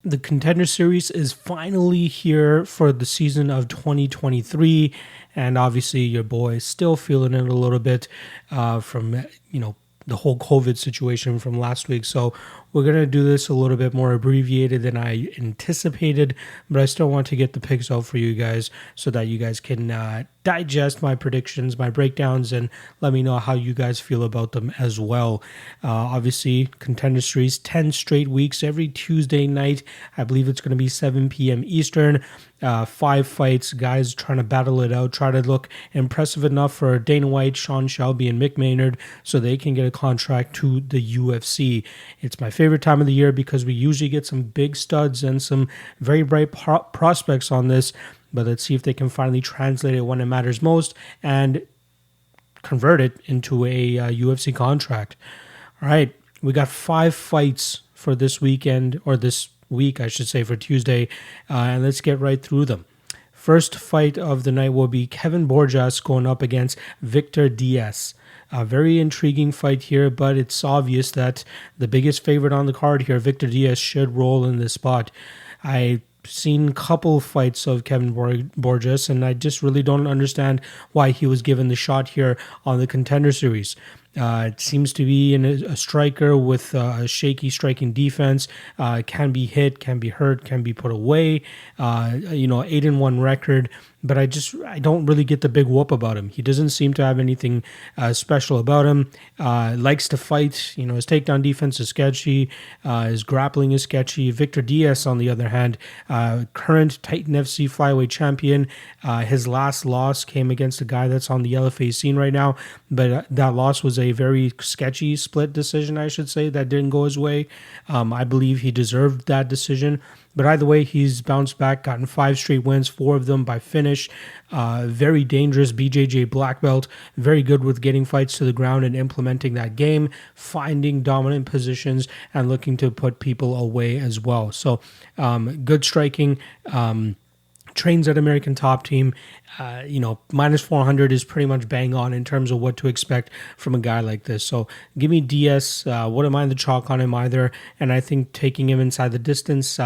The Contender Series is finally here for the season of 2023, and obviously your boy is still feeling it a little bit from the whole COVID situation from last week. So we're going to do this a little bit more abbreviated than I anticipated, but I still want to get the picks out for you guys so that you guys can digest my predictions, my breakdowns, and let me know how you guys feel about them as well. Obviously, Contender Series, 10 straight weeks, every Tuesday night. I believe it's going to be 7 p.m. Eastern. 5 fights, guys trying to battle it out, try to look impressive enough for Dana White, Sean Shelby, and Mick Maynard so they can get a contract to the UFC. It's my favorite time of the year because we usually get some big studs and some very bright prospects on this, but let's see if they can finally translate it when it matters most and convert it into a UFC contract. All right, we got 5 fights for this weekend, or this week, I should say, for Tuesday, and let's get right through them. First fight of the night will be Kevin Borjas going up against Victor Diaz. A very intriguing fight here, but it's obvious that the biggest favorite on the card here, Victor Diaz, should roll in this spot. I've seen a couple fights of Kevin Borjas, and I just really don't understand why he was given the shot here on the Contender Series. It seems to be a striker with a shaky striking defense, can be hit, can be hurt, can be put away, 8-1 record, but I don't really get the big whoop about him. He doesn't seem to have anything special about him. Likes to fight, his takedown defense is sketchy, his grappling is sketchy. Victor Diaz, on the other hand, current Titan FC flyweight champion, his last loss came against a guy that's on the LFA scene right now, but that loss was a very sketchy split decision, I should say, that didn't go his way. I believe he deserved that decision. But either way, he's bounced back, gotten 5 straight wins, 4 of them by finish. Very dangerous BJJ black belt, very good with getting fights to the ground and implementing that game, finding dominant positions and looking to put people away as well. So good striking. Trains at American Top Team, minus 400 is pretty much bang on in terms of what to expect from a guy like this. So give me Diaz. Wouldn't mind the chalk on him either. And I think taking him inside the distance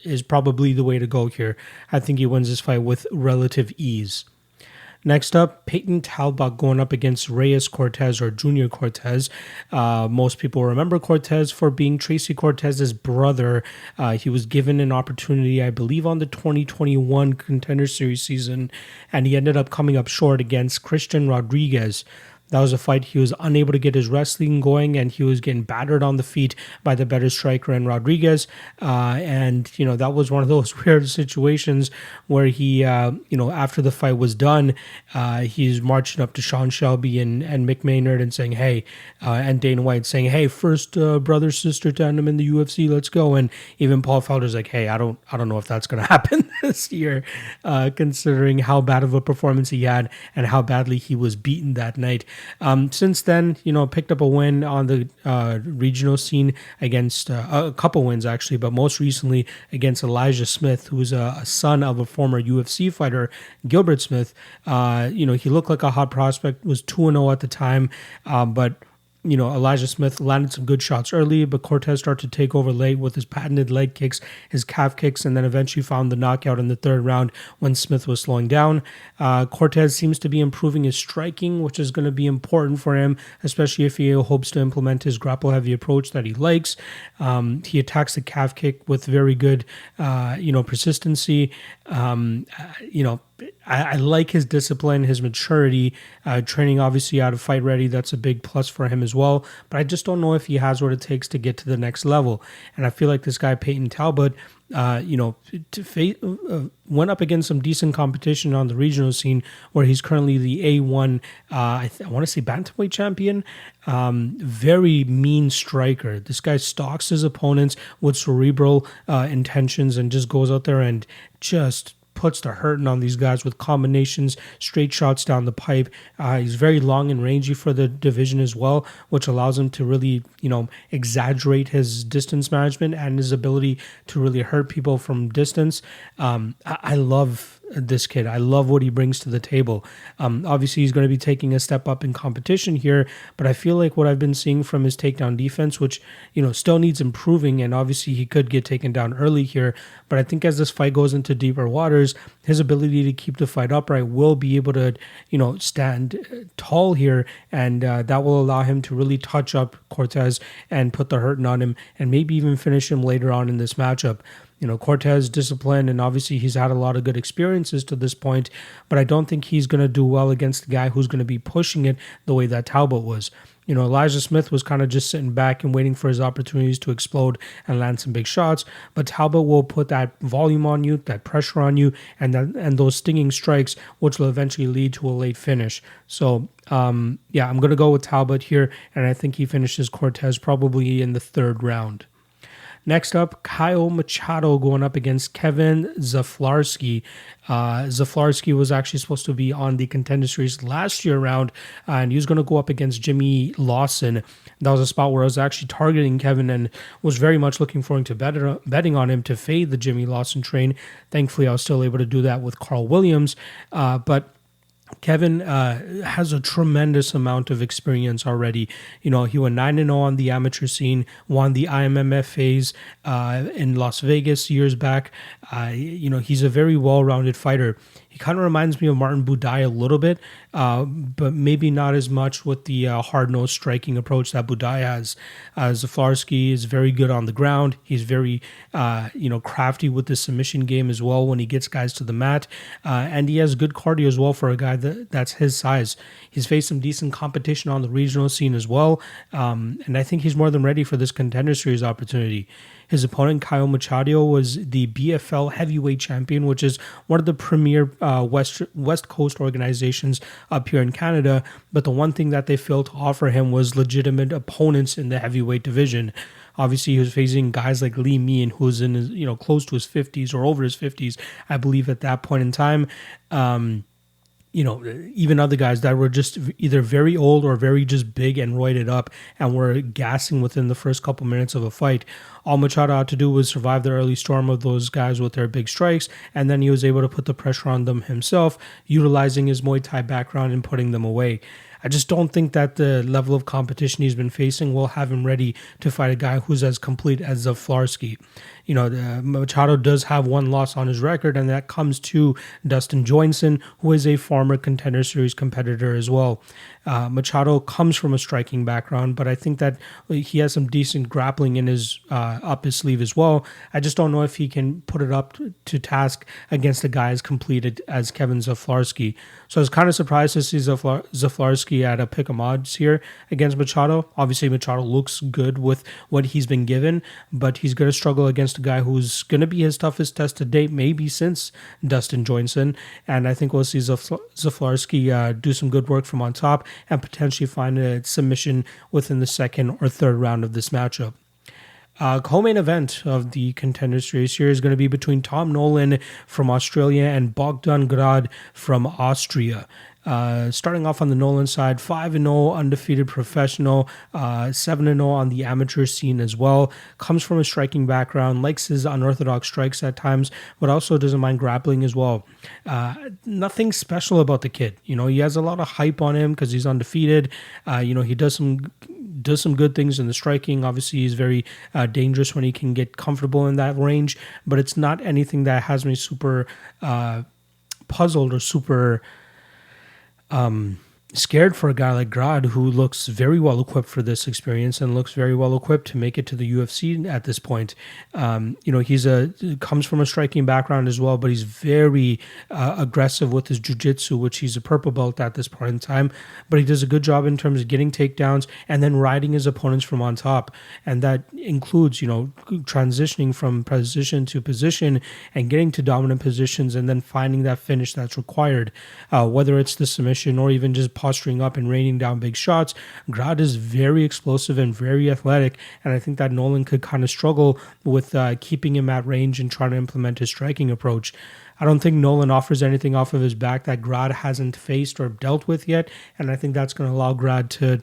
is probably the way to go here. I think he wins this fight with relative ease. Next up, Peyton Talbott going up against Reyes Cortez, or Junior Cortez. Most people remember Cortez for being Tracy Cortez's brother. He was given an opportunity, I believe, on the 2021 Contender Series season, and he ended up coming up short against Christian Rodriguez. That was a fight he was unable to get his wrestling going, and he was getting battered on the feet by the better striker in Rodriguez. That was one of those weird situations where he, after the fight was done, he's marching up to Sean Shelby and Mick Maynard and saying, hey, and Dana White saying, hey, first brother-sister tandem in the UFC, let's go. And even Paul Felder's like, hey, I don't know if that's going to happen this year, considering how bad of a performance he had and how badly he was beaten that night. Since then, picked up a win on the regional scene against a couple wins actually, but most recently against Elijah Smith, who's a son of a former UFC fighter, Gilbert Smith. He looked like a hot prospect, was 2-0 at the time, but Elijah Smith landed some good shots early, but Cortez started to take over late with his patented leg kicks, his calf kicks, and then eventually found the knockout in the 3rd round when Smith was slowing down. Cortez seems to be improving his striking, which is going to be important for him, especially if he hopes to implement his grapple-heavy approach that he likes. He attacks the calf kick with very good, persistency. I like his discipline, his maturity, training obviously out of Fight Ready. That's a big plus for him as well. But I just don't know if he has what it takes to get to the next level. And I feel like this guy, Peyton Talbott, went up against some decent competition on the regional scene where he's currently the A1, I want to say bantamweight champion. Very mean striker. This guy stalks his opponents with cerebral intentions and just goes out there and just puts the hurting on these guys with combinations, straight shots down the pipe. He's very long and rangy for the division as well, which allows him to really, exaggerate his distance management and his ability to really hurt people from distance. I love this kid. I love what he brings to the table. Obviously, he's going to be taking a step up in competition here, but I feel like what I've been seeing from his takedown defense, which, still needs improving, and obviously he could get taken down early here, but I think as this fight goes into deeper waters, his ability to keep the fight upright will be able to, stand tall here, and that will allow him to really touch up Cortez and put the hurting on him, and maybe even finish him later on in this matchup. Cortez disciplined, and obviously he's had a lot of good experiences to this point, but I don't think he's going to do well against a guy who's going to be pushing it the way that Talbott was. Elijah Smith was kind of just sitting back and waiting for his opportunities to explode and land some big shots, but Talbott will put that volume on you, that pressure on you, and those stinging strikes, which will eventually lead to a late finish. So, I'm going to go with Talbott here, and I think he finishes Cortez probably in the third round. Next up, Kyle Machado going up against Kevin Szaflarski. Szaflarski was actually supposed to be on the Contender Series last year round, and he was going to go up against Jimmy Lawson. That was a spot where I was actually targeting Kevin and was very much looking forward to betting on him to fade the Jimmy Lawson train. Thankfully, I was still able to do that with Carl Williams, but Kevin has a tremendous amount of experience already. He went 9-0 on the amateur scene, won the IMMFAs in Las Vegas years back. He's a very well-rounded fighter. He kind of reminds me of Martin Buday a little bit, but maybe not as much with the hard-nosed striking approach that Buday has. Szaflarski is very good on the ground. He's very, crafty with the submission game as well when he gets guys to the mat, and he has good cardio as well for a guy that's his size. He's faced some decent competition on the regional scene as well, and I think he's more than ready for this Contender Series opportunity. His opponent, Kyle Machado, was the BFL heavyweight champion, which is one of the premier West Coast organizations up here in Canada. But the one thing that they failed to offer him was legitimate opponents in the heavyweight division. Obviously, he was facing guys like Lee Meehan, who's in his, close to his 50s or over his 50s, I believe, at that point in time. Even other guys that were just either very old or very just big and roided up and were gassing within the first couple minutes of a fight. All Machado had to do was survive the early storm of those guys with their big strikes, and then he was able to put the pressure on them himself, utilizing his Muay Thai background and putting them away. I just don't think that the level of competition he's been facing will have him ready to fight a guy who's as complete as Szaflarski. Machado does have one loss on his record, and that comes to Dustin Johnson, who is a former Contender Series competitor as well. Machado comes from a striking background, but I think that he has some decent grappling in his up his sleeve as well. I just don't know if he can put it up to task against a guy as completed as Kevin Szaflarski. So I was kind of surprised to see Szaflarski at a pick 'em odds here against Machado. Obviously, Machado looks good with what he's been given, but he's going to struggle against a guy who's going to be his toughest test to date, maybe since Dustin Johnson. And I think we'll see Szaflarski do some good work from on top and potentially find a submission within the second or third round of this matchup. Co-main event of the Contender Series here is going to be between Tom Nolan from Australia and Bogdan Grad from Austria. Starting off on the Nolan side, 5-0 undefeated professional, 7-0 on the amateur scene as well. Comes from a striking background, likes his unorthodox strikes at times, but also doesn't mind grappling as well. Nothing special about the kid. He has a lot of hype on him because he's undefeated. He does some good things in the striking. Obviously, he's very dangerous when he can get comfortable in that range, but it's not anything that has me super puzzled or super scared for a guy like Grad, who looks very well equipped for this experience and looks very well equipped to make it to the UFC at this point. He's comes from a striking background as well, but he's very aggressive with his jiu-jitsu, which he's a purple belt at this point in time. But he does a good job in terms of getting takedowns and then riding his opponents from on top. And that includes, transitioning from position to position and getting to dominant positions and then finding that finish that's required, whether it's the submission or even just posturing up and raining down big shots. Grad is very explosive and very athletic, and I think that Nolan could kind of struggle with keeping him at range and trying to implement his striking approach. I don't think Nolan offers anything off of his back that Grad hasn't faced or dealt with yet, and I think that's going to allow Grad to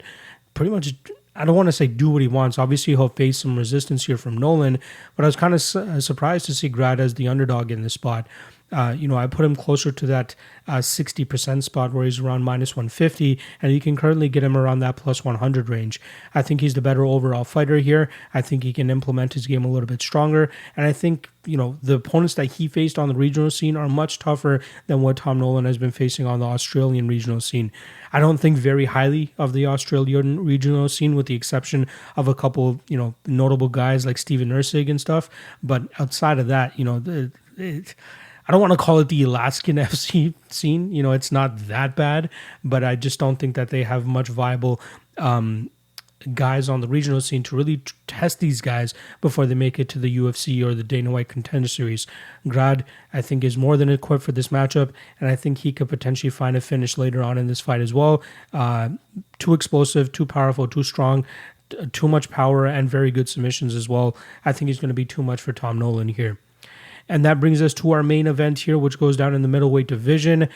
pretty much, I don't want to say do what he wants. Obviously, he'll face some resistance here from Nolan, but I was kind of surprised to see Grad as the underdog in this spot. I put him closer to that 60% spot where he's around minus 150, and you can currently get him around that plus 100 range. I think he's the better overall fighter here. I think he can implement his game a little bit stronger, and I think the opponents that he faced on the regional scene are much tougher than what Tom Nolan has been facing on the Australian regional scene. I don't think very highly of the Australian regional scene, with the exception of a couple of notable guys like Steven Ursig and stuff. But outside of that, I don't want to call it the Alaskan FC scene. It's not that bad, but I just don't think that they have much viable guys on the regional scene to really test these guys before they make it to the UFC or the Dana White Contender Series. Grad, I think, is more than equipped for this matchup, and I think he could potentially find a finish later on in this fight as well. Too explosive, too powerful, too strong, too much power, and very good submissions as well. I think he's going to be too much for Tom Nolan here. And that brings us to our main event here, which goes down in the middleweight division.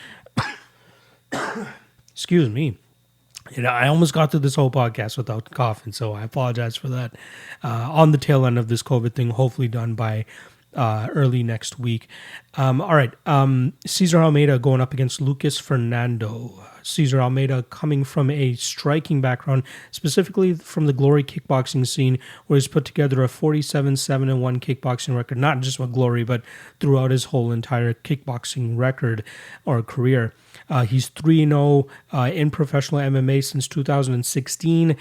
Excuse me. I almost got through this whole podcast without coughing, so I apologize for that. On the tail end of this COVID thing, hopefully done by early next week. All right. Cesar Almeida going up against Lucas Fernando. Cesar Almeida coming from a striking background, specifically from the Glory kickboxing scene, where he's put together a 47-7-1 kickboxing record, not just with Glory, but throughout his whole entire kickboxing record or career. He's 3-0 in professional MMA since 2016,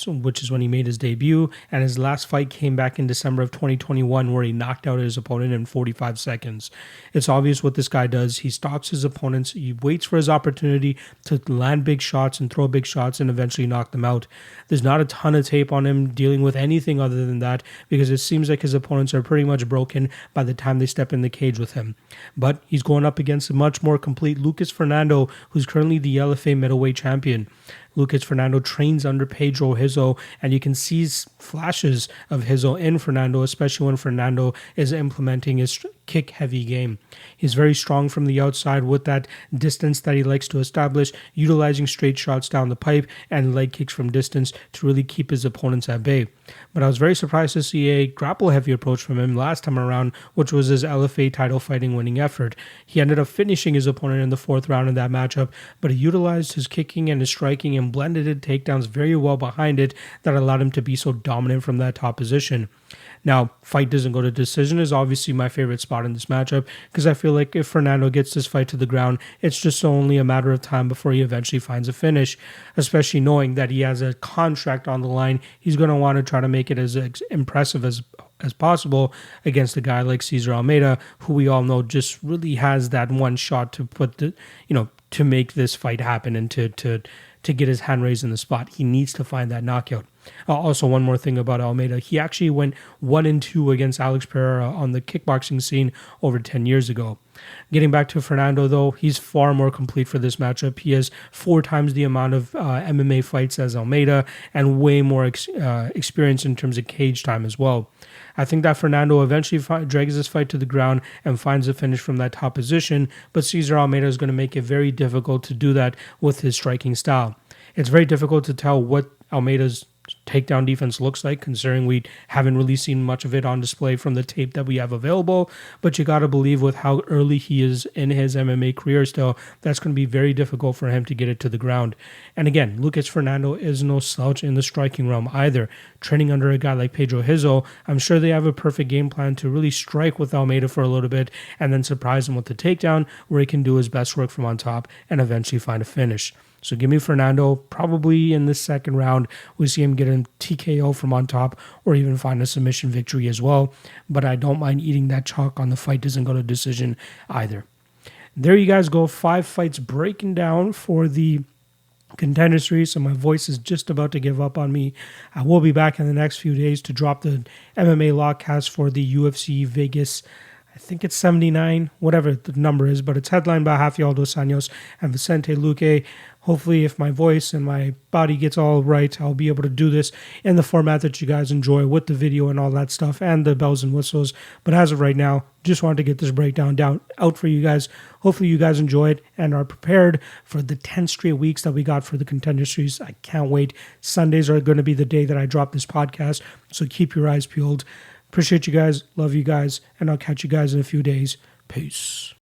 which is when he made his debut, and his last fight came back in December of 2021, where he knocked out his opponent in 45 seconds. It's obvious what this guy does. He stalks his opponents, he waits for his opportunity to land big shots and throw big shots and eventually knock them out. There's not a ton of tape on him dealing with anything other than that, because it seems like his opponents are pretty much broken by the time they step in the cage with him. But he's going up against a much more complete Lucas Fernando, who's currently the LFA middleweight champion. Lucas Fernando trains under Pedro Rizzo, and you can see flashes of Rizzo in Fernando, especially when Fernando is implementing his kick-heavy game. He's very strong from the outside with that distance that he likes to establish, utilizing straight shots down the pipe and leg kicks from distance to really keep his opponents at bay. But I was very surprised to see a grapple-heavy approach from him last time around, which was his LFA title fighting winning effort. He ended up finishing his opponent in the fourth round in that matchup, but he utilized his kicking and his striking and blended in takedowns very well behind it that allowed him to be so dominant from that top position. Now, fight doesn't go to decision is obviously my favorite spot in this matchup, because I feel like if Fernando gets this fight to the ground, it's just only a matter of time before he eventually finds a finish, especially knowing that he has a contract on the line. He's going to want to try to make it as impressive as possible against a guy like Cesar Almeida, who we all know just really has that one shot to put to make this fight happen and to get his hand raised in the spot. He needs to find that knockout. Also, one more thing about Almeida. He actually went 1-2 against Alex Pereira on the kickboxing scene over 10 years ago. Getting back to Fernando, though, he's far more complete for this matchup. He has 4 times the amount of MMA fights as Almeida and way more experience in terms of cage time as well. I think that Fernando eventually drags this fight to the ground and finds a finish from that top position, but Cesar Almeida is going to make it very difficult to do that with his striking style. It's very difficult to tell what Almeida's takedown defense looks like, considering we haven't really seen much of it on display from the tape that we have available, but you got to believe with how early he is in his MMA career still, that's going to be very difficult for him to get it to the ground. And again, Lucas Fernando is no slouch in the striking realm either. Training under a guy like Pedro Rizzo, I'm sure they have a perfect game plan to really strike with Almeida for a little bit and then surprise him with the takedown, where he can do his best work from on top and eventually find a finish. So give me Fernando. Probably in this second round, we see him get a TKO from on top or even find a submission victory as well. But I don't mind eating that chalk on the fight doesn't go to decision either. There you guys go. 5 fights breaking down for the Contender Series, so my voice is just about to give up on me. I will be back in the next few days to drop the MMA Lockcast for the UFC Vegas. I think it's 79, whatever the number is, but it's headlined by Rafael dos Anjos and Vicente Luque. Hopefully, if my voice and my body gets all right, I'll be able to do this in the format that you guys enjoy with the video and all that stuff and the bells and whistles. But as of right now, just wanted to get this breakdown out for you guys. Hopefully, you guys enjoy it and are prepared for the 10 straight weeks that we got for the Contender Series. I can't wait. Sundays are going to be the day that I drop this podcast, so keep your eyes peeled. Appreciate you guys. Love you guys. And I'll catch you guys in a few days. Peace.